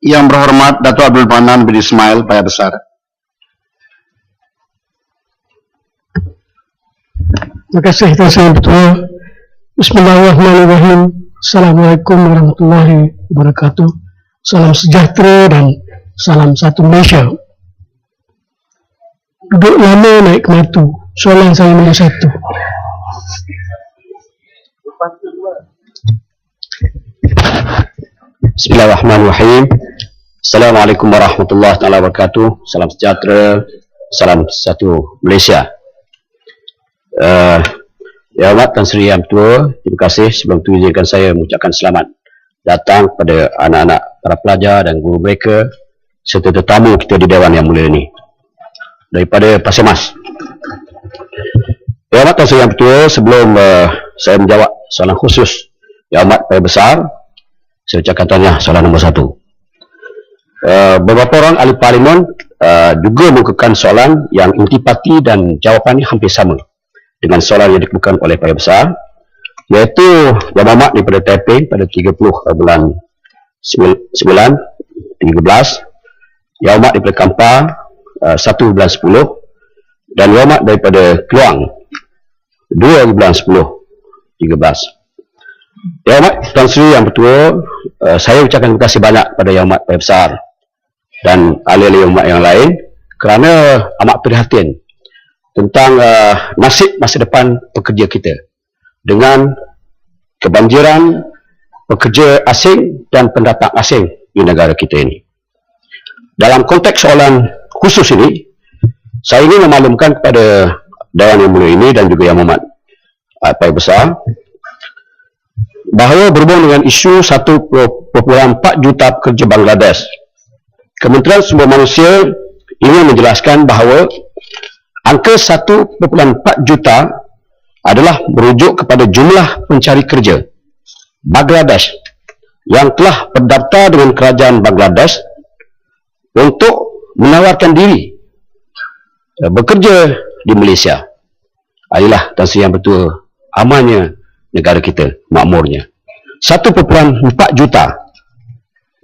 Yang berhormat Dato' Abdul Manan bin Ismail, Paya Besar. Terima kasih Tuan Yang Ketua. Bismillahirrahmanirrahim. Assalamualaikum warahmatullahi wabarakatuh. Salam sejahtera dan salam satu Malaysia. Duduk lama naik matu. Soalan saya nombor 1. Bismillahirrahmanirrahim. Assalamualaikum warahmatullahi wabarakatuh. Salam sejahtera, salam satu Malaysia. Ya Hormat Tan Sri Yang Ketua, terima kasih. Sebelum itu izinkan saya mengucapkan selamat datang kepada anak-anak para pelajar dan guru mereka serta tetamu kita di Dewan Yang Mulia ini daripada Pasir Mas. Ya Hormat Tan Sri Yang Ketua, sebelum saya menjawab soalan khusus Yang Hormat Paya Besar, saya ucapkan tanya soalan nombor 1. Beberapa orang ahli parlimen juga mengemukakan soalan yang intipati dan jawapannya hampir sama dengan soalan yang dikemukakan oleh Paya Besar, iaitu Yang Amat daripada Taiping pada 30 bulan 9 13, Yang Amat daripada Kampar 1 bulan 10, dan Yang Amat daripada Keluang 2 bulan 10 13. Yang Amat Tuan Sri Yang Ketua, saya ucapkan terima kasih banyak kepada Yang Amat Paya Besar dan ahli-ahli Yang Amat yang lain kerana amat prihatin tentang nasib masa depan pekerja kita dengan kebanjiran pekerja asing dan pendatang asing di negara kita ini. Dalam konteks soalan khusus ini, saya ingin memaklumkan kepada Dewan Yang Mulia ini dan juga Yang Amat Paya Besar bahawa berhubung dengan isu 1.4 juta pekerja Bangladesh, Kementerian Sumber Manusia ingin menjelaskan bahawa angka 1.4 juta adalah merujuk kepada jumlah pencari kerja Bangladesh yang telah berdaftar dengan kerajaan Bangladesh untuk menawarkan diri bekerja di Malaysia. Inilah Tan Sri Yang Ketua, amannya negara kita, makmurnya. 1.4 juta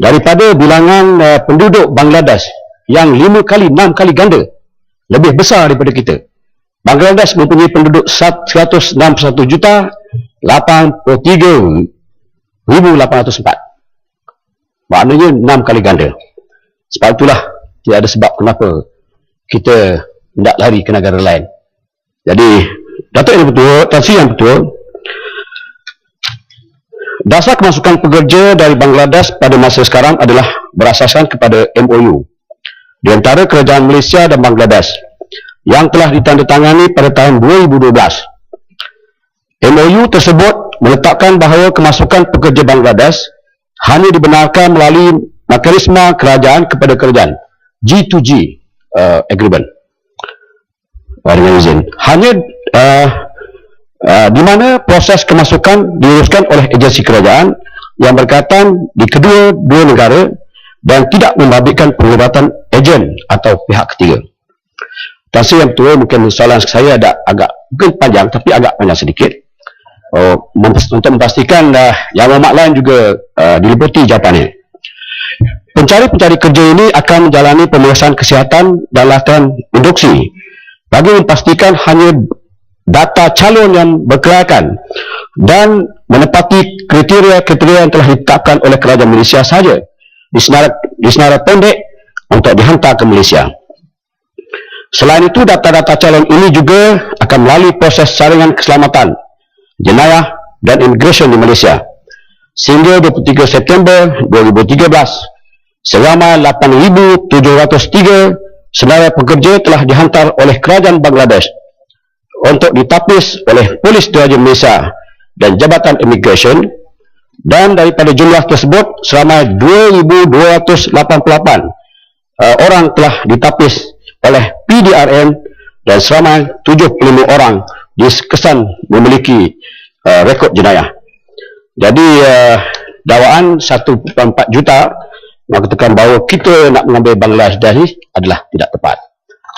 daripada bilangan penduduk Bangladesh yang 5 kali, 6 kali ganda lebih besar daripada kita. Bangladesh mempunyai penduduk 183,804. Maknanya 6 kali ganda. Sebab itulah tidak ada sebab kenapa kita hendak lari ke negara lain. Jadi, Datuk Yang Ketua, Tan Sri Yang Ketua, dasar kemasukan pekerja dari Bangladesh pada masa sekarang adalah berasaskan kepada MOU di antara kerajaan Malaysia dan Bangladesh yang telah ditandatangani pada tahun 2012. MOU tersebut meletakkan bahawa kemasukan pekerja Bangladesh hanya dibenarkan melalui mekanisme kerajaan kepada kerajaan, G2G agreement, dengan izin. Hanya di mana proses kemasukan diuruskan oleh agensi kerajaan yang berkaitan di kedua negara dan tidak membabitkan penglibatan ejen atau pihak ketiga. Tan Sri Yang Ketua, mungkin soalan saya ada agak mungkin panjang, tapi agak panjang sedikit untuk memastikan yang amat lain juga diliputi jawapannya. Pencari kerja ini akan menjalani pemeriksaan kesihatan dan latihan induksi bagi memastikan hanya data calon yang berkelayakan dan menepati kriteria-kriteria yang telah ditetapkan oleh kerajaan Malaysia sahaja di senarai pendek untuk dihantar ke Malaysia. Selain itu, data-data calon ini juga akan melalui proses saringan keselamatan, jenayah dan imigresen di Malaysia. Sehingga 23 September 2013, seramai 8,703 senarai pekerja telah dihantar oleh kerajaan Bangladesh untuk ditapis oleh Polis Diraja Malaysia dan Jabatan Imigresen, dan daripada jumlah tersebut seramai 2,288 orang telah ditapis oleh PDRN dan seramai 75 orang dikesan memiliki rekod jenayah. Jadi dakwaan 1.4 juta mengatakan bahawa kita nak mengambil Bangladesh dari adalah tidak tepat.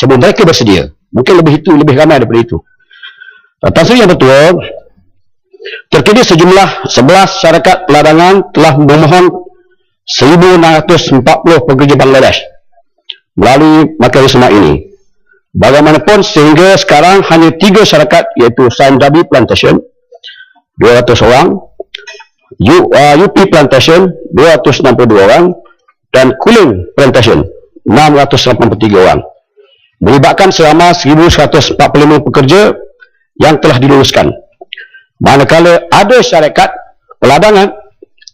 Cuma mereka bersedia. Mungkin lebih ramai daripada itu. Tan Sri Yang Ketua, terkini sejumlah 11 syarikat peladangan telah memohon 1,640 pekerja Bangladesh melalui mekanisme ini. Bagaimanapun sehingga sekarang hanya 3 syarikat iaitu Sime Darby Plantation 200 orang, UP Plantation 262 orang dan Cooling Plantation 683 orang, melibatkan selama 1,145 pekerja yang telah diluluskan. Manakala ada syarikat peladangan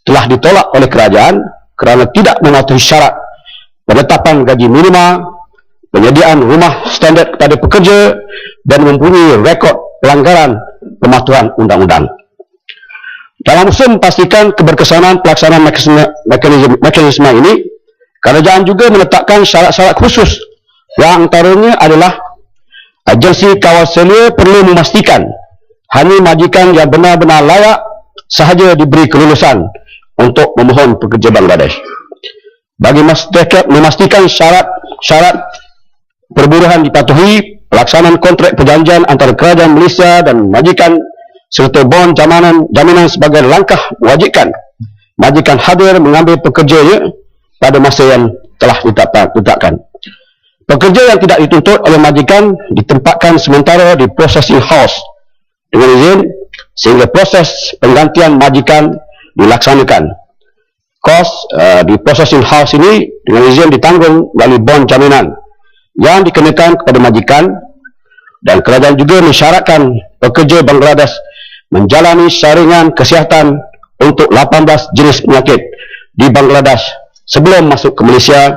telah ditolak oleh kerajaan kerana tidak mematuhi syarat penetapan gaji minima, penyediaan rumah standard kepada pekerja dan mempunyai rekod pelanggaran pematuhan undang-undang. Dalam usaha memastikan keberkesanan pelaksanaan mekanisme ini, kerajaan juga menetapkan syarat-syarat khusus yang antaranya adalah agensi kawal selia perlu memastikan hanya majikan yang benar-benar layak sahaja diberi kelulusan untuk memohon pekerja Bangladesh. Bagi memastikan syarat perburuhan dipatuhi, pelaksanaan kontrak perjanjian antara kerajaan Malaysia dan majikan serta bon jaminan sebagai langkah mewajibkan majikan hadir mengambil pekerjanya pada masa yang telah ditetapkan. Pekerja yang tidak dituntut oleh majikan ditempatkan sementara di processing house dengan izin sehingga proses penggantian majikan dilaksanakan. Kos di processing house ini dengan izin ditanggung melalui bon jaminan yang dikenakan kepada majikan, dan kerajaan juga mensyaratkan pekerja Bangladesh menjalani saringan kesihatan untuk 18 jenis penyakit di Bangladesh sebelum masuk ke Malaysia,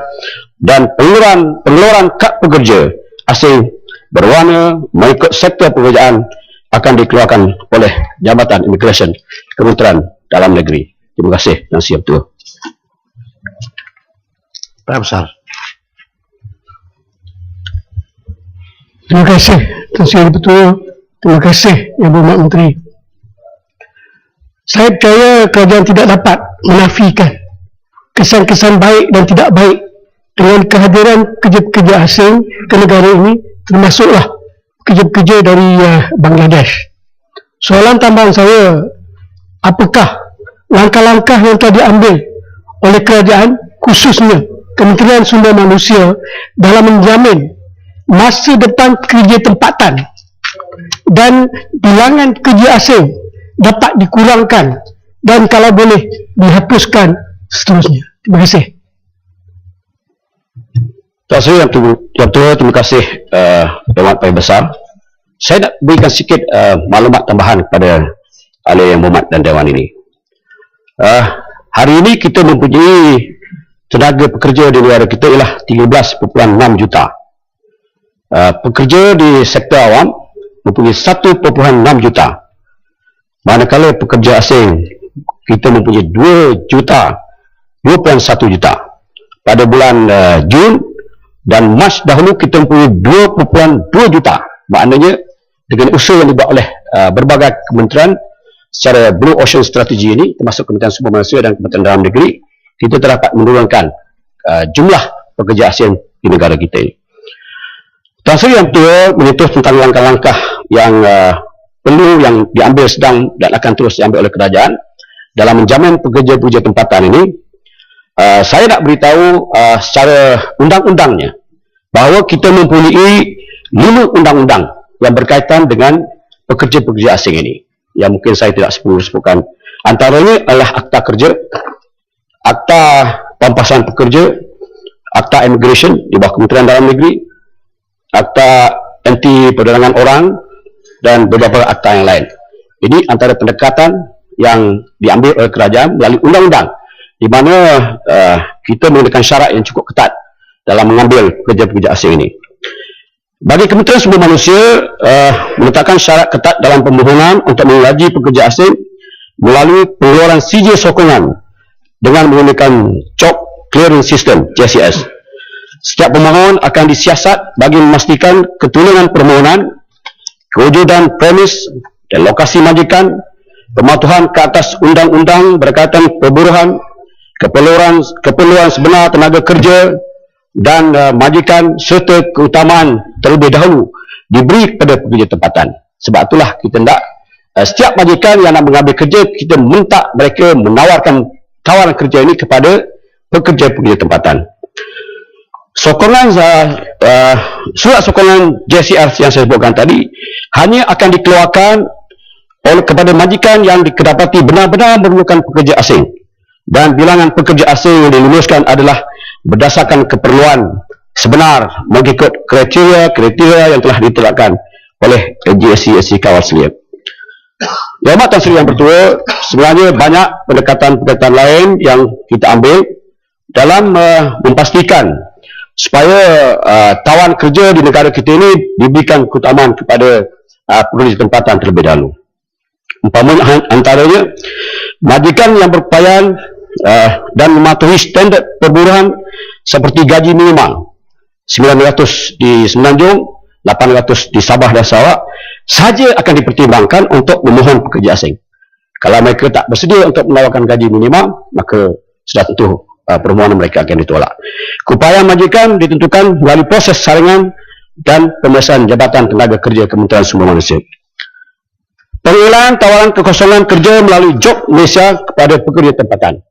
dan pengeluaran kad pekerja asing berwarna mengikut sektor pekerjaan akan dikeluarkan oleh Jabatan Immigration Kementerian Dalam Negeri. Terima kasih dan siap tu. Pak Besar. Terima kasih, Tuan Sri Betul. Terima kasih, Yang Berhormat Menteri. Saya percaya kerajaan tidak dapat menafikan kesan-kesan baik dan tidak baik dengan kehadiran pekerja-pekerja asing ke negara ini, termasuklah pekerja-pekerja dari Bangladesh. Soalan tambahan saya, apakah langkah-langkah yang telah diambil oleh kerajaan, khususnya Kementerian Sumber Manusia, dalam menjamin masa depan pekerja tempatan dan bilangan pekerja asing dapat dikurangkan dan kalau boleh dihapuskan seterusnya? Terima kasih. Tuan Sri Yang Tua, terima kasih Dewan Pahit Besar. Saya nak berikan sikit maklumat tambahan kepada ahli yang berhormat dan Dewan ini. Hari ini kita mempunyai tenaga pekerja di negara kita ialah 13.6 juta. Pekerja di sektor awam mempunyai 1.6 juta. Manakala pekerja asing kita mempunyai 2.1 juta. Pada bulan Jun dan Mac dahulu kita mempunyai 2.2 juta. Maknanya dengan usaha yang dibuat oleh berbagai kementerian secara Blue Ocean Strategy ini, termasuk Kementerian Sumber Manusia dan Kementerian Dalam Negeri, kita dapat menurunkan jumlah pekerja asing di negara kita ini. Tuan Sri Yang Tua menyentuh tentang langkah-langkah yang perlu yang diambil sedang dan akan terus diambil oleh kerajaan dalam menjamin pekerja-pekerja tempatan ini. Saya nak beritahu secara undang-undangnya bahawa kita mempunyai 5 undang-undang yang berkaitan dengan pekerja-pekerja asing ini, yang mungkin saya tidak perlu sebutkan. Antaranya adalah Akta Kerja, Akta Pampasan Pekerja, Akta Immigration di bawah Kementerian Dalam Negeri, Akta Anti Perdagangan Orang, dan beberapa akta yang lain. Ini antara pendekatan yang diambil oleh kerajaan melalui undang-undang, di mana kita menggunakan syarat yang cukup ketat dalam mengambil pekerja-pekerja asing ini. Bagi Kementerian Sumber Manusia meletakkan syarat ketat dalam permohonan untuk mengaji pekerja asing melalui pengeluaran sijil sokongan dengan menggunakan Job Clearance System JCS. Setiap pemohon akan disiasat bagi memastikan keturunan permohonan, kewujudan premis dan lokasi majikan, pematuhan ke atas undang-undang berkaitan perburuhan, keperluan sebenar tenaga kerja dan majikan serta keutamaan terlebih dahulu diberi kepada pekerja tempatan. Sebab itulah kita hendak setiap majikan yang nak mengambil kerja, kita minta mereka menawarkan tawaran kerja ini kepada pekerja-pekerja tempatan. Sokongan surat sokongan JCR yang saya sebutkan tadi hanya akan dikeluarkan oleh kepada majikan yang didapati benar-benar memerlukan pekerja asing, dan bilangan pekerja asing yang diluluskan adalah berdasarkan keperluan sebenar mengikut kriteria yang telah ditetapkan oleh GSC Kawal Selia. Yang Amat Tan Sri Yang Bertua, sebenarnya banyak pendekatan-pendekatan lain yang kita ambil dalam memastikan supaya tawan kerja di negara kita ini diberikan keutamaan kepada pekerja tempatan terlebih dahulu. Umpamanya antaranya majikan yang berpakaian dan mematuhi standard perburuhan seperti gaji minimal 900 di Semenanjung, 800 di Sabah dan Sarawak saja akan dipertimbangkan untuk memohon pekerja asing. Kalau mereka tak bersedia untuk menawarkan gaji minimal, maka sudah tentu permohonan mereka akan ditolak. Keupayaan majikan ditentukan melalui proses saringan dan pemeriksaan Jabatan Tenaga Kerja Kementerian Sumber Manusia. Pengelahan tawaran kekosongan kerja melalui Job Malaysia kepada pekerja tempatan.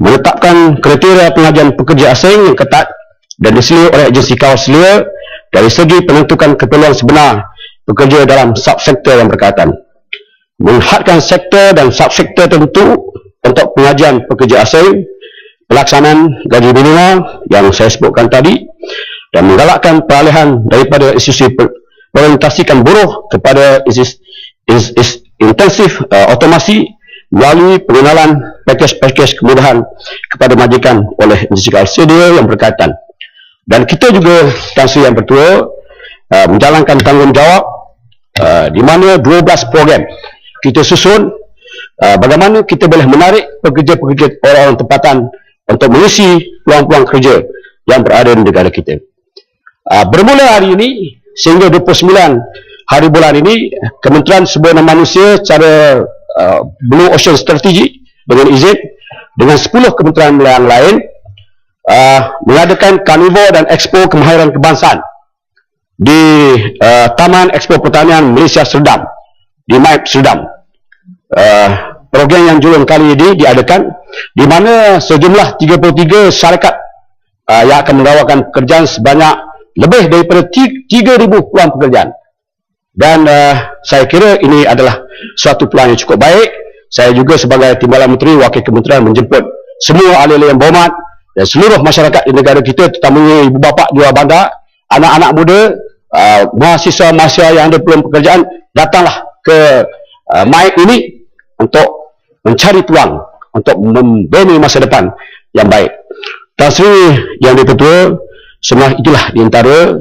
Menetapkan kriteria pengajian pekerja asing yang ketat dan diselia oleh agensi Kawal Selia dari segi penentukan keperluan sebenar pekerja dalam subsektor yang berkaitan. Menghadkan sektor dan subsektor tertentu untuk pengajian pekerja asing, pelaksanaan gaji minimal yang saya sebutkan tadi, dan menggalakkan peralihan daripada institusi orientasikan buruh kepada intensif otomasi melalui pengenalan pakej-pakej kemudahan kepada majikan oleh institusi Kawal Selia yang berkaitan. Dan kita juga Tan Sri Yang Bertua menjalankan tanggungjawab di mana 12 program kita susun bagaimana kita boleh menarik pekerja-pekerja orang-orang tempatan untuk mengisi peluang-peluang kerja yang berada di negara kita. Bermula hari ini sehingga 29 hari bulan ini, Kementerian Sumber Daya Manusia secara Blue Ocean Strategy dengan izin dengan 10 kementerian yang lain mengadakan Karnival dan Expo Kemahiran Kebangsaan di Taman Expo Pertanian Malaysia Serdam di Maib Serdam. Program yang julung kali ini diadakan di mana sejumlah 33 syarikat yang akan menawarkan pekerjaan sebanyak lebih daripada 3,000 peluang pekerjaan. Dan saya kira ini adalah suatu peluang yang cukup baik. Saya juga sebagai Timbalan Menteri Wakil Kementerian menjemput semua ahli-ahli yang berhormat dan seluruh masyarakat di negara kita, terutamanya ibu bapa di luar bandar, anak-anak muda, mahasiswa-mahasiswa yang ada peluang pekerjaan, datanglah ke MAIP ini untuk mencari peluang untuk membina masa depan yang baik. Tan Sri Yang Bertua, semua itulah di antara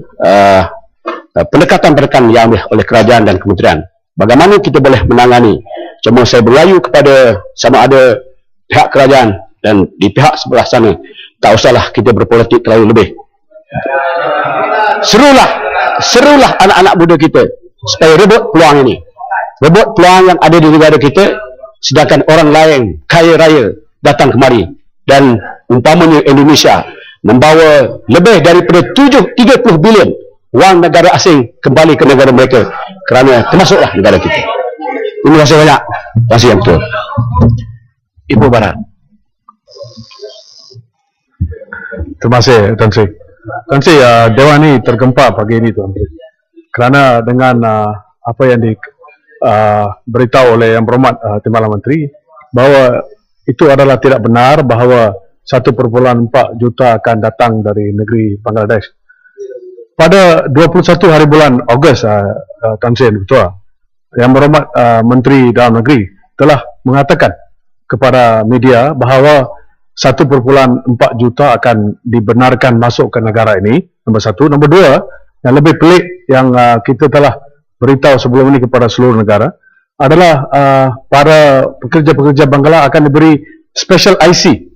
pendekatan-pendekatan yang diambil oleh kerajaan dan kementerian. Bagaimana kita boleh menangani? Cuma saya berayu kepada sama ada pihak kerajaan dan di pihak sebelah sana, tak usahlah kita berpolitik terlalu lebih. Serulah anak-anak muda kita supaya rebut peluang ini. Rebut peluang yang ada di negara kita, sedangkan orang lain kaya raya datang kemari. Dan umpamanya Indonesia membawa lebih daripada 30 bilion wang negara asing kembali ke negara mereka kerana termasuklah negara kita. Terima kasih banyak. Terima kasih yang betul. Ibu Barat. Terima kasih Tan Sri. Tan Sri, Dewan ini tergempar pagi ini Tuan Sri. Kerana dengan apa yang diberitahu oleh Yang Berhormat Timbalan Menteri bahawa itu adalah tidak benar bahawa 1.4 juta akan datang dari negeri Bangladesh. Pada 21 hari bulan Ogos, Tan Sri Betul, Yang Berhormat Menteri Dalam Negeri telah mengatakan kepada media bahawa 1.4 juta akan dibenarkan masuk ke negara ini. Nombor satu. Nombor dua, yang lebih pelik yang kita telah beritahu sebelum ini kepada seluruh negara adalah para pekerja-pekerja Bangla akan diberi special IC.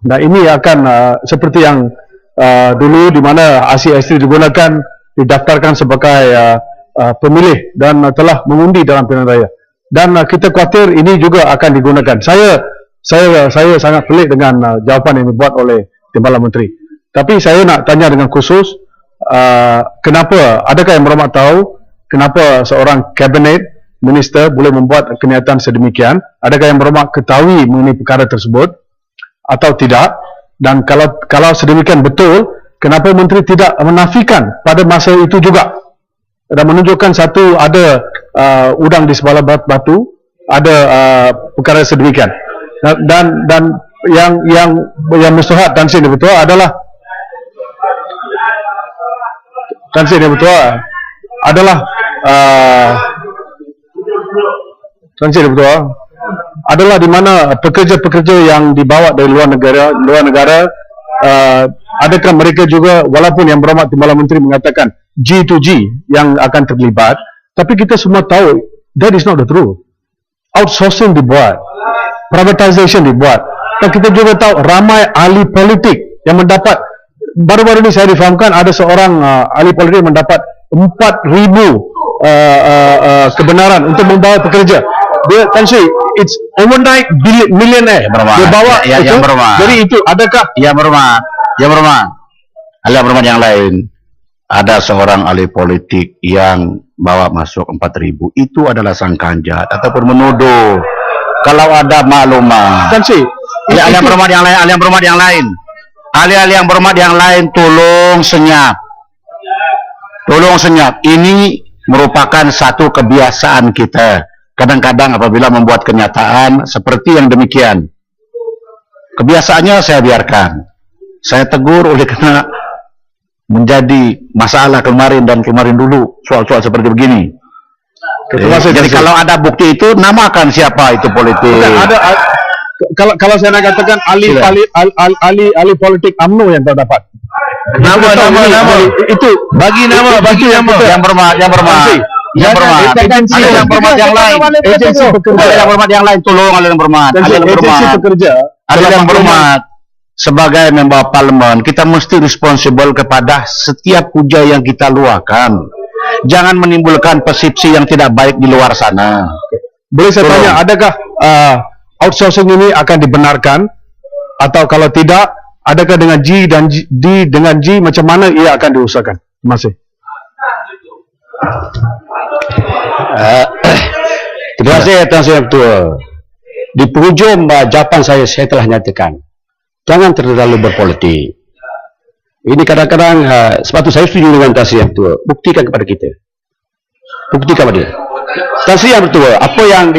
Nah, ini akan seperti yang dulu di mana IC digunakan, didaftarkan sebagai pemilih dan telah mengundi dalam pilihan raya. Dan kita khawatir ini juga akan digunakan. Saya sangat pelik dengan jawapan yang dibuat oleh Timbalan Menteri. Tapi saya nak tanya dengan khusus, kenapa, adakah Yang Berhormat tahu kenapa seorang kabinet minister boleh membuat kenyataan sedemikian? Adakah Yang Berhormat ketahui mengenai perkara tersebut? atau tidak, dan kalau sedemikian betul, kenapa Menteri tidak menafikan pada masa itu juga dan menunjukkan ada udang di sebelah batu, ada perkara sedemikian. Dan yang mustahak Tan Sri Betul adalah di mana pekerja-pekerja yang dibawa dari luar negara, adakah mereka juga, walaupun Yang Berhormat Timbalan Menteri mengatakan G2G yang akan terlibat, tapi kita semua tahu that is not the truth. Outsourcing dibuat, privatization dibuat, dan kita juga tahu ramai ahli politik yang mendapat, baru-baru ini saya difahamkan ada seorang ahli politik yang mendapat 4,000 kebenaran untuk membawa pekerja. Dia Tan Sri, it's overnight millionaire. Dia bawa itu. Jadi itu adakah Yang Berhormat, Yang Berhormat yang lain, ada seorang ahli politik yang bawa masuk 4,000, itu adalah sangkanjat ataupun menuduh. Kalau ada maklumat, Tan Sri, ahli Yang Berhormat yang lain, ahli-ahli Yang Berhormat yang lain, tolong senyap. Ini merupakan satu kebiasaan kita. Kadang-kadang apabila membuat kenyataan seperti yang demikian, kebiasaannya saya biarkan. Saya tegur oleh karena menjadi masalah kemarin dulu soal-soal seperti begini. Jadi kalau ada bukti itu, namakan siapa itu politik. Kalau saya nak katakan ahli politik UMNO yang terdapat. Nama itu bagi nama Yang Berhormat yang lain, tolong ahli Yang Berhormat sebagai membawa parlimen, kita mesti responsibel kepada setiap hujah yang kita luahkan. Jangan menimbulkan persepsi yang tidak baik di luar sana. Boleh saya tanya, adakah outsourcing ini akan dibenarkan, atau kalau tidak, adakah dengan G dan D dengan G macam mana ia akan diusahakan? Terima kasih. Terima kasih Tan Sri Ketua. Di penghujung jawapan saya telah nyatakan, jangan terlalu berpolitik. Ini kadang-kadang sepatutnya saya setuju dengan Tan Sri Ketua. Buktikan kepada kita. Buktikan kepada dia. Tan Sri Ketua, apa yang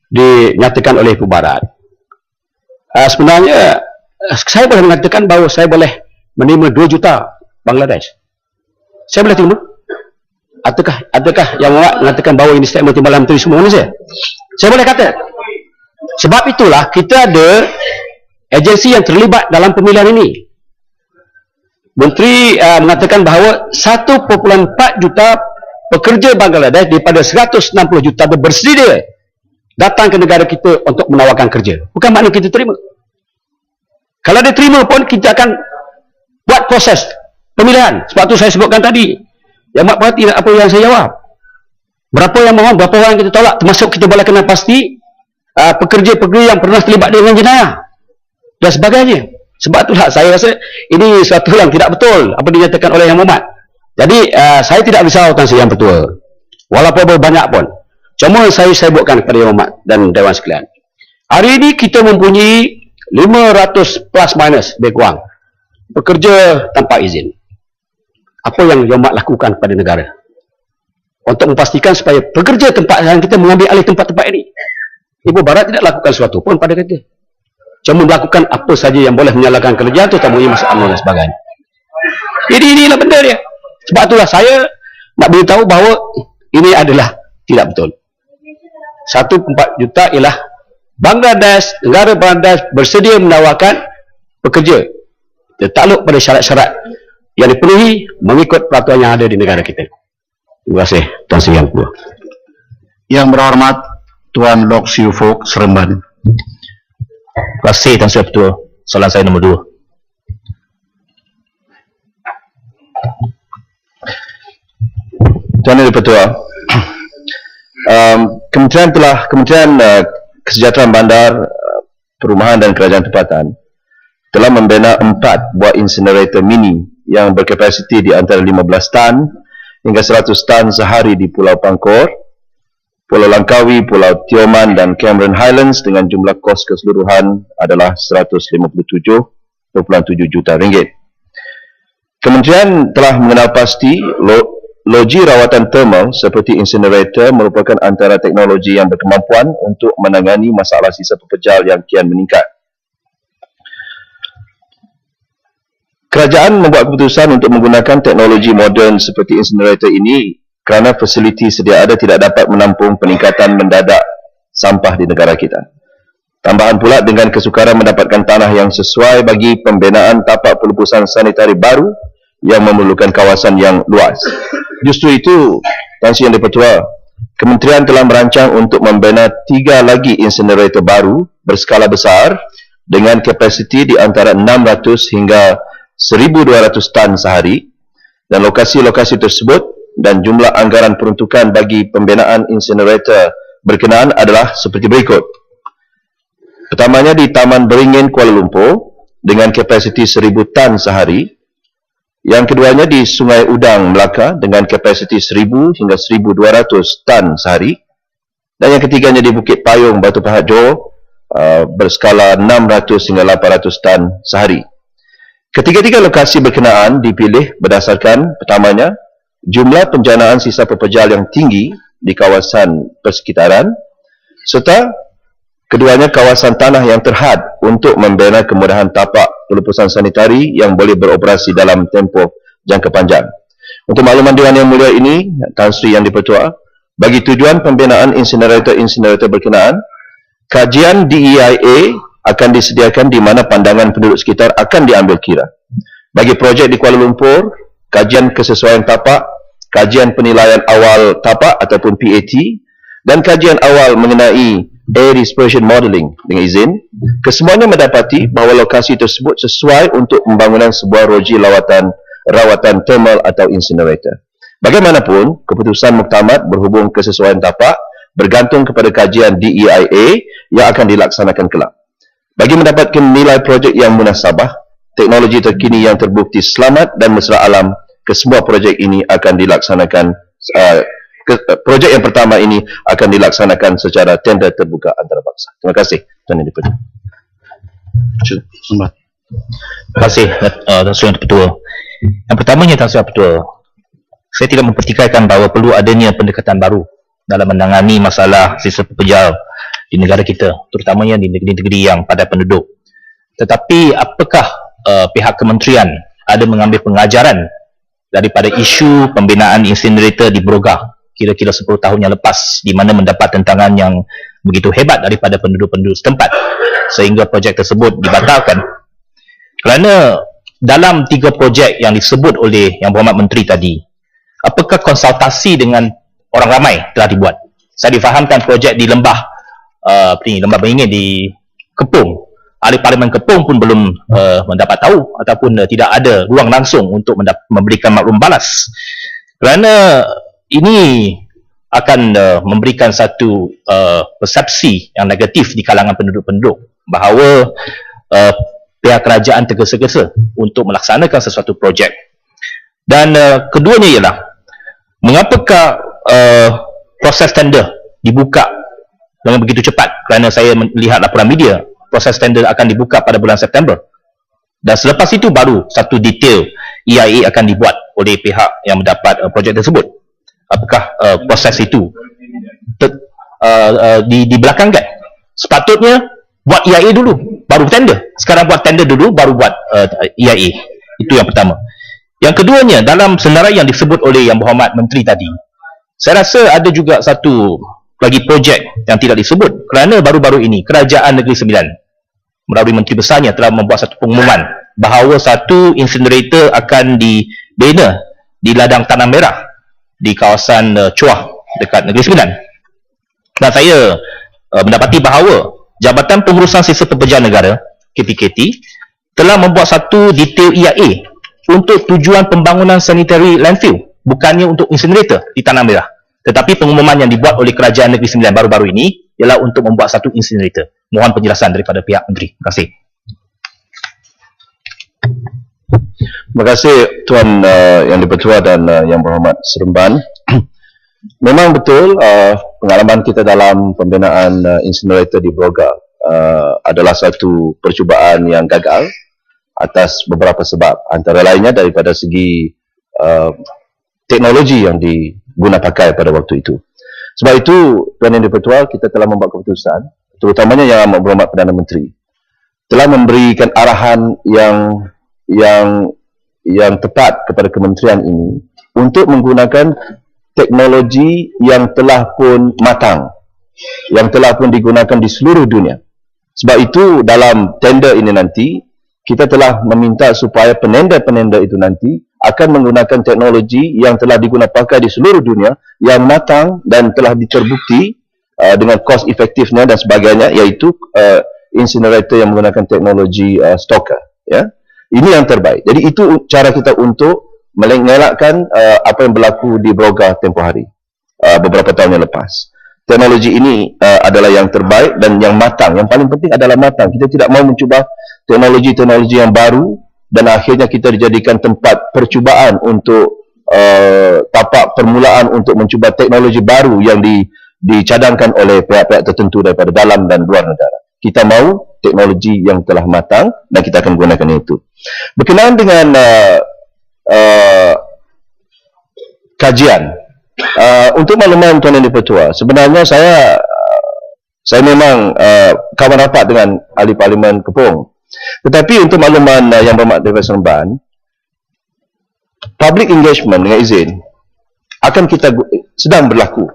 dinyatakan oleh Ibu Barat, sebenarnya saya boleh mengatakan bahawa saya boleh menerima 2 juta Bangladesh. Saya boleh terima. Adakah yang mengatakan bahawa ini statement Timbalan Menteri semua Malaysia? Saya boleh kata. Sebab itulah kita ada agensi yang terlibat dalam pemilihan ini. Menteri mengatakan bahawa 1.4 juta pekerja Bangladesh daripada 160 juta bersedia datang ke negara kita untuk menawarkan kerja. Bukan makna kita terima. Kalau dia terima pun, kita akan buat proses pemilihan. Sebab itu saya sebutkan tadi, yang mak perhati apa yang saya jawab. Berapa yang mohon, berapa orang kita tolak, termasuk kita boleh kenal pasti pekerja-pekerja yang pernah terlibat dengan jenayah dan sebagainya. Sebab itulah saya rasa ini satu yang tidak betul apa dinyatakan oleh Yang Berhormat. Jadi saya tidak risau Tan Sri Yang Ketua, walaupun banyak pun. Cuma saya sebutkan kepada Yang Berhormat dan Dewan sekalian, hari ini kita mempunyai 500 plus minus lebih kurang pekerja tanpa izin. Apa yang Yang Berhormat lakukan kepada negara untuk memastikan supaya pekerja tempat yang kita mengambil alih tempat-tempat ini? Ibu Barat tidak lakukan sesuatu pun pada kita, cuma melakukan apa saja yang boleh menyalahkan kerja, terutama masa UMNO dan sebagainya. Jadi inilah benda dia. Sebab itulah saya nak beritahu bahawa ini adalah tidak betul. 1.4 juta ialah Bangladesh, negara Bangladesh bersedia menawarkan pekerja tertakluk pada syarat-syarat yang dipenuhi mengikut peraturan yang ada di negara kita. Terima kasih Tan Sri Yang Ketua. Yang Berhormat Tuan Lok Siu Fok Seremban. Terima kasih Tan Sri Ketua. Soalan saya nombor 2. Tuan Yang Ketua, Kementerian Kesejahteraan Bandar, Perumahan dan Kerajaan Tempatan telah membina 4 buah incinerator mini yang berkapasiti di antara 15 tan hingga 100 tan sehari di Pulau Pangkor Pulau Langkawi, Pulau Tioman dan Cameron Highlands dengan jumlah kos keseluruhan adalah 157.7 juta ringgit. Kementerian telah mengenal pasti loji rawatan thermal seperti incinerator merupakan antara teknologi yang berkemampuan untuk menangani masalah sisa pepejal yang kian meningkat. Kerajaan membuat keputusan untuk menggunakan teknologi moden seperti incinerator ini kerana fasiliti sedia ada tidak dapat menampung peningkatan mendadak sampah di negara kita. Tambahan pula dengan kesukaran mendapatkan tanah yang sesuai bagi pembinaan tapak pelupusan sanitari baru yang memerlukan kawasan yang luas. Justru itu, Tan Sri Yang di-Pertua, Kementerian telah merancang untuk membina 3 lagi incinerator baru berskala besar dengan kapasiti di antara 600 hingga 1,200 tan sehari, dan lokasi-lokasi tersebut dan jumlah anggaran peruntukan bagi pembinaan incinerator berkenaan adalah seperti berikut. Pertamanya di Taman Beringin, Kuala Lumpur dengan kapasiti 1,000 tan sehari. Yang keduanya di Sungai Udang, Melaka dengan kapasiti 1,000 hingga 1,200 tan sehari. Dan yang ketiganya di Bukit Payung, Batu Pahat, Johor berskala 600 hingga 800 tan sehari. Ketiga-tiga lokasi berkenaan dipilih berdasarkan pertamanya jumlah penjanaan sisa pepejal yang tinggi di kawasan persekitaran serta keduanya kawasan tanah yang terhad untuk membina kemudahan tapak pelupusan sanitari yang boleh beroperasi dalam tempoh jangka panjang. Untuk makluman Dewan Yang Mulia ini, Tan Sri Yang di-Pertua, bagi tujuan pembinaan incinerator berkenaan, kajian DEIA akan disediakan di mana pandangan penduduk sekitar akan diambil kira. Bagi projek di Kuala Lumpur, kajian kesesuaian tapak, kajian penilaian awal tapak ataupun PAT, dan kajian awal mengenai air dispersion modelling dengan izin, kesemuanya mendapati bahawa lokasi tersebut sesuai untuk pembangunan sebuah loji rawatan thermal atau incinerator. Bagaimanapun, keputusan muktamad berhubung kesesuaian tapak bergantung kepada kajian DEIA yang akan dilaksanakan kelak. Bagi mendapatkan nilai projek yang munasabah, teknologi terkini yang terbukti selamat dan mesra alam, kesemua projek ini akan dilaksanakan projek yang pertama ini akan dilaksanakan secara tender terbuka antarabangsa. Terima kasih Tuan Yang di-Pertua. Terima kasih Tan Sri Yang di-Pertua. Yang pertamanya, Tan Sri Yang di-Pertua, saya tidak mempertikaikan bahawa perlu adanya pendekatan baru dalam menangani masalah sisa pepejal di negara kita, terutamanya di negeri-negeri yang padat penduduk. Tetapi apakah pihak kementerian ada mengambil pengajaran daripada isu pembinaan incinerator di Berogah kira-kira 10 tahun yang lepas, di mana mendapat tentangan yang begitu hebat daripada penduduk-penduduk setempat sehingga projek tersebut dibatalkan? Kerana dalam 3 projek yang disebut oleh Yang Berhormat Menteri tadi, apakah konsultasi dengan orang ramai telah dibuat? Saya difahamkan projek di Lembah Beringin di Kepung, ahli Parlimen Kepung pun belum mendapat tahu ataupun tidak ada ruang langsung untuk memberikan maklum balas. Kerana ini akan memberikan satu persepsi yang negatif di kalangan penduduk-penduduk bahawa pihak kerajaan tergesa-gesa untuk melaksanakan sesuatu projek. Dan keduanya ialah, mengapakah proses tender dibuka dengan begitu cepat? Kerana saya melihat laporan media, proses tender akan dibuka pada bulan September. Dan selepas itu baru satu detail EIA akan dibuat oleh pihak yang mendapat projek tersebut. Apakah proses itu dibelakangkan? Sepatutnya buat EIA dulu, baru tender. Sekarang buat tender dulu, baru buat EIA. Itu yang pertama. Yang keduanya, dalam senarai yang disebut oleh Yang Berhormat Menteri tadi, saya rasa ada juga satu lagi projek yang tidak disebut, kerana baru-baru ini Kerajaan Negeri Sembilan melalui Menteri Besarnya telah membuat satu pengumuman bahawa satu incinerator akan dibina di ladang Tanah Merah di kawasan Chuah dekat Negeri Sembilan. Dan saya mendapati bahawa Jabatan Pengurusan Sisa Pepejal Negara KPKT telah membuat satu detail EIA untuk tujuan pembangunan sanitary landfill, bukannya untuk incinerator di Tanah Merah. Tetapi pengumuman yang dibuat oleh Kerajaan Negeri Sembilan baru-baru ini ialah untuk membuat satu incinerator. Mohon penjelasan daripada pihak Menteri. Terima kasih. Terima kasih Tuan Yang di-Pertua dan Yang Berhormat Seremban. Memang betul pengalaman kita dalam pembinaan incinerator di Broga adalah satu percubaan yang gagal atas beberapa sebab, antara lainnya daripada segi teknologi yang diguna pakai pada waktu itu. Sebab itu, Tuan Yang di-Pertua, kita telah membuat keputusan, terutamanya Yang Amat Berhormat Perdana Menteri, telah memberikan arahan yang tepat kepada kementerian ini untuk menggunakan teknologi yang telah pun matang, yang telah pun digunakan di seluruh dunia. Sebab itu dalam tender ini nanti, kita telah meminta supaya penenda-penenda itu nanti akan menggunakan teknologi yang telah digunakan pakai di seluruh dunia, yang matang dan telah diterbukti dengan cost efektifnya dan sebagainya, iaitu incinerator yang menggunakan teknologi stoker. Ya? Ini yang terbaik. Jadi itu cara kita untuk mengelakkan apa yang berlaku di Broga tempoh hari beberapa tahun yang lepas. Teknologi ini adalah yang terbaik dan yang matang. Yang paling penting adalah matang. Kita tidak mahu mencuba teknologi-teknologi yang baru dan akhirnya kita dijadikan tempat percubaan untuk tapak permulaan untuk mencuba teknologi baru yang dicadangkan oleh pihak-pihak tertentu daripada dalam dan luar negara. Kita mahu teknologi yang telah matang dan kita akan gunakan itu. Berkenaan dengan kajian, untuk makluman Tuan Yang di-Pertua, sebenarnya saya memang kawan rapat dengan ahli Parlimen Kepong. Tetapi untuk makluman Yang Berhormat David Seremban, public engagement dengan izin akan kita sedang berlaku.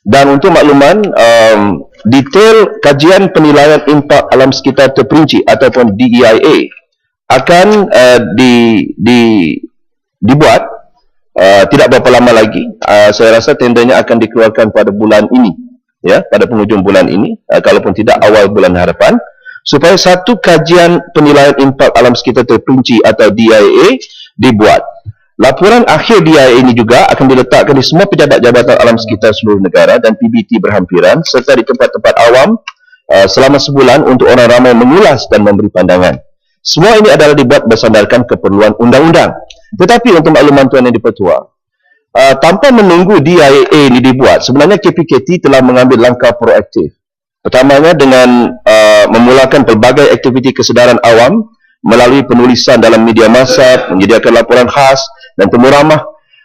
Dan untuk makluman, detail kajian penilaian impak alam sekitar terperinci ataupun DEIA akan dibuat tidak berapa lama lagi. Saya rasa tendernya akan dikeluarkan pada bulan ini, ya, pada penghujung bulan ini, kalaupun tidak awal bulan hadapan, supaya satu kajian penilaian impak alam sekitar terperinci atau DEIA dibuat. Laporan akhir DEIA ini juga akan diletakkan di semua pejabat jabatan alam sekitar seluruh negara dan PBT berhampiran serta di tempat-tempat awam selama sebulan untuk orang ramai mengulas dan memberi pandangan. Semua ini adalah dibuat bersandarkan keperluan undang-undang. Tetapi untuk makluman Tuan Yang di-Pertua, tanpa menunggu DEIA ini dibuat, sebenarnya KPKT telah mengambil langkah proaktif. Pertamanya dengan memulakan pelbagai aktiviti kesedaran awam melalui penulisan dalam media massa, menyediakan laporan khas dan temu ramah,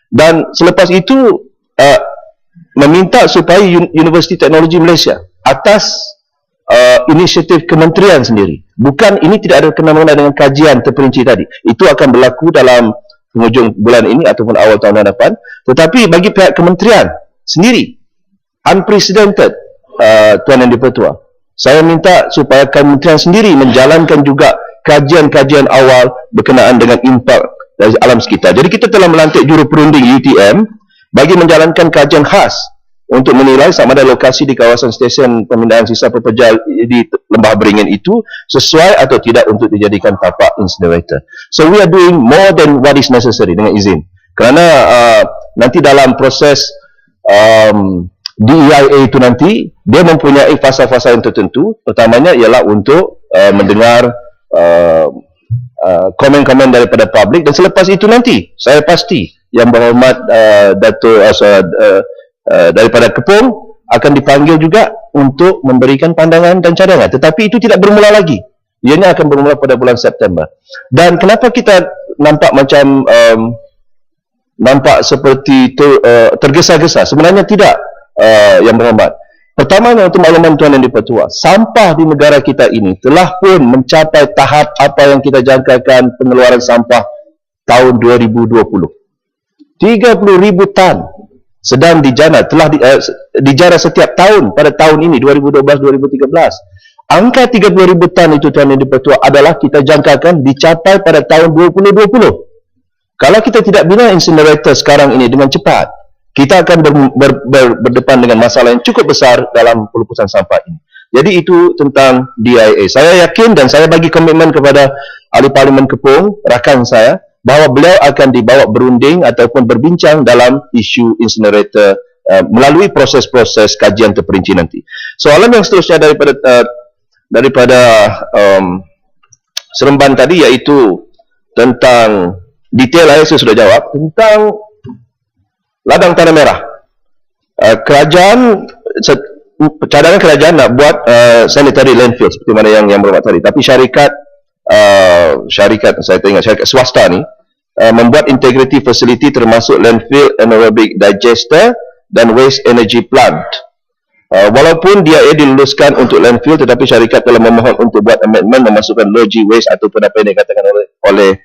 dan selepas itu meminta supaya Universiti Teknologi Malaysia atas inisiatif kementerian sendiri, bukan, ini tidak ada kena-mengena dengan kajian terperinci tadi, itu akan berlaku dalam penghujung bulan ini ataupun awal tahun hadapan. Tetapi bagi pihak kementerian sendiri, unprecedented, Tuan Yang di-Pertua, saya minta supaya kementerian sendiri menjalankan juga kajian-kajian awal berkenaan dengan impak dari alam sekitar. Jadi kita telah melantik juruperunding UTM bagi menjalankan kajian khas untuk menilai sama ada lokasi di kawasan stesen pemindahan sisa pepejal di Lembah Beringin itu sesuai atau tidak untuk dijadikan tapak incinerator. So we are doing more than what is necessary dengan izin. Kerana nanti dalam proses DEIA itu nanti dia mempunyai fasa-fasa yang tertentu. Pertamanya ialah untuk mendengar komen-komen daripada publik, dan selepas itu nanti saya pasti Yang Berhormat Dato' daripada Kepong akan dipanggil juga untuk memberikan pandangan dan cadangan. Tetapi itu tidak bermula lagi, ianya akan bermula pada bulan September. Dan kenapa kita nampak macam nampak seperti tergesa-gesa? Sebenarnya tidak, Yang Berhormat. Pertamanya, untuk makluman Tuan Yang di-Pertua, sampah di negara kita ini telah pun mencapai tahap apa yang kita jangkakan pengeluaran sampah tahun 2020. 30,000 tan sedang dijana, telah dijara setiap tahun pada tahun ini 2012-2013. Angka 30,000 tan itu, Tuan Yang di-Pertua, adalah kita jangkakan dicapai pada tahun 2020. Kalau kita tidak bina incinerator sekarang ini dengan cepat, kita akan berdepan dengan masalah yang cukup besar dalam pelupusan sampah ini. Jadi itu tentang DEIA. Saya yakin dan saya bagi komitmen kepada ahli Parlimen Kepong, rakan saya, bahawa beliau akan dibawa berunding ataupun berbincang dalam isu incinerator melalui proses-proses kajian terperinci nanti. Soalan yang seterusnya daripada Seremban tadi, iaitu tentang detail, saya sudah jawab tentang ladang tanah merah. Kerajaan, cadangan kerajaan nak buat sanitary landfill seperti mana yang berhormat tadi, tapi syarikat saya ingat syarikat swasta ni membuat integrity facility termasuk landfill anaerobic digester dan waste energy plant. Walaupun dia diluluskan untuk landfill, tetapi syarikat telah memohon untuk buat amendment memasukkan logi waste ataupun apa yang dikatakan oleh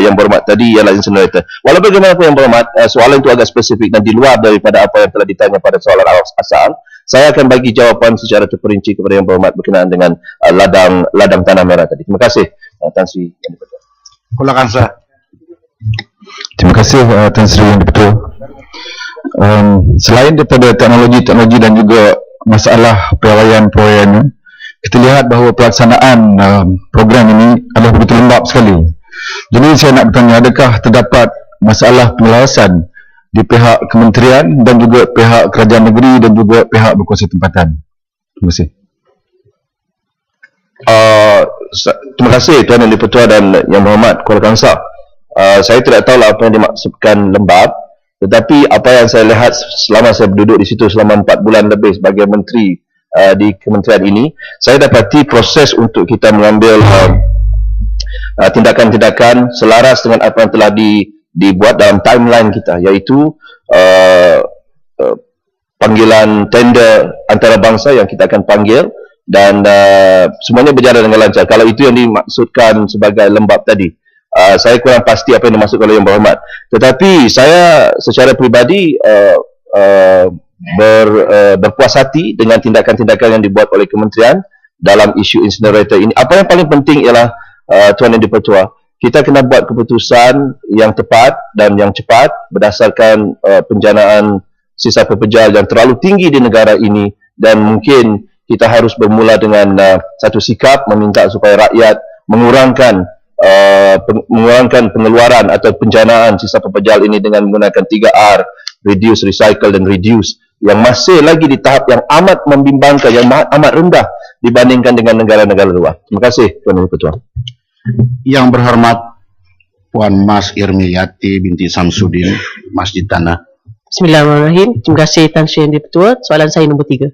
yang berhormat tadi ialah incinerator. Walaupun bagaimanapun yang berhormat, soalan itu agak spesifik dan di luar daripada apa yang telah ditanya pada soalan asal. Saya akan bagi jawapan secara terperinci kepada yang berhormat berkenaan dengan ladang tanah merah tadi. Terima kasih Tan Sri Yang Dipertua. Silakan sah. Terima kasih Tan Sri Yang Dipertua. Selain daripada teknologi dan juga masalah perayaan-perayaan, kita lihat bahawa pelaksanaan program ini adalah begitu lembap sekali. Jadi saya nak bertanya, adakah terdapat masalah penjelasan di pihak kementerian dan juga pihak kerajaan negeri dan juga pihak berkuasa tempatan? Terima kasih. Terima kasih Tuan Yang Dipertua dan Yang Berhormat Kuala Kangsar. Saya tidak tahu apa yang dimaksudkan lembab, tetapi apa yang saya lihat selama saya duduk di situ selama 4 bulan lebih sebagai menteri di kementerian ini, saya dapati proses untuk kita mengambil tindakan-tindakan selaras dengan apa yang telah dibuat dalam timeline kita, iaitu panggilan tender antarabangsa yang kita akan panggil dan semuanya berjalan dengan lancar. Kalau itu yang dimaksudkan sebagai lembab tadi, saya kurang pasti apa yang dimaksud oleh Yang Berhormat. Tetapi saya secara peribadi berpuas hati dengan tindakan-tindakan yang dibuat oleh kementerian dalam isu incinerator ini. Apa yang paling penting ialah Tuan Yang Dipertua, kita kena buat keputusan yang tepat dan yang cepat berdasarkan penjanaan sisa pepejal yang terlalu tinggi di negara ini, dan mungkin kita harus bermula dengan satu sikap meminta supaya rakyat mengurangkan pengeluaran atau penjanaan sisa pepejal ini dengan menggunakan 3R, reduce, recycle dan reduce, yang masih lagi di tahap yang amat membimbangkan, yang amat rendah dibandingkan dengan negara-negara luar. Terima kasih Tuan Yang Dipertua. Yang Berhormat Puan Mas Irmiyati binti Samsudin, Masjid Tanah. Bismillahirrahmanirrahim. Terima kasih Tan Sri Yang Dipertua. Soalan saya nombor 3.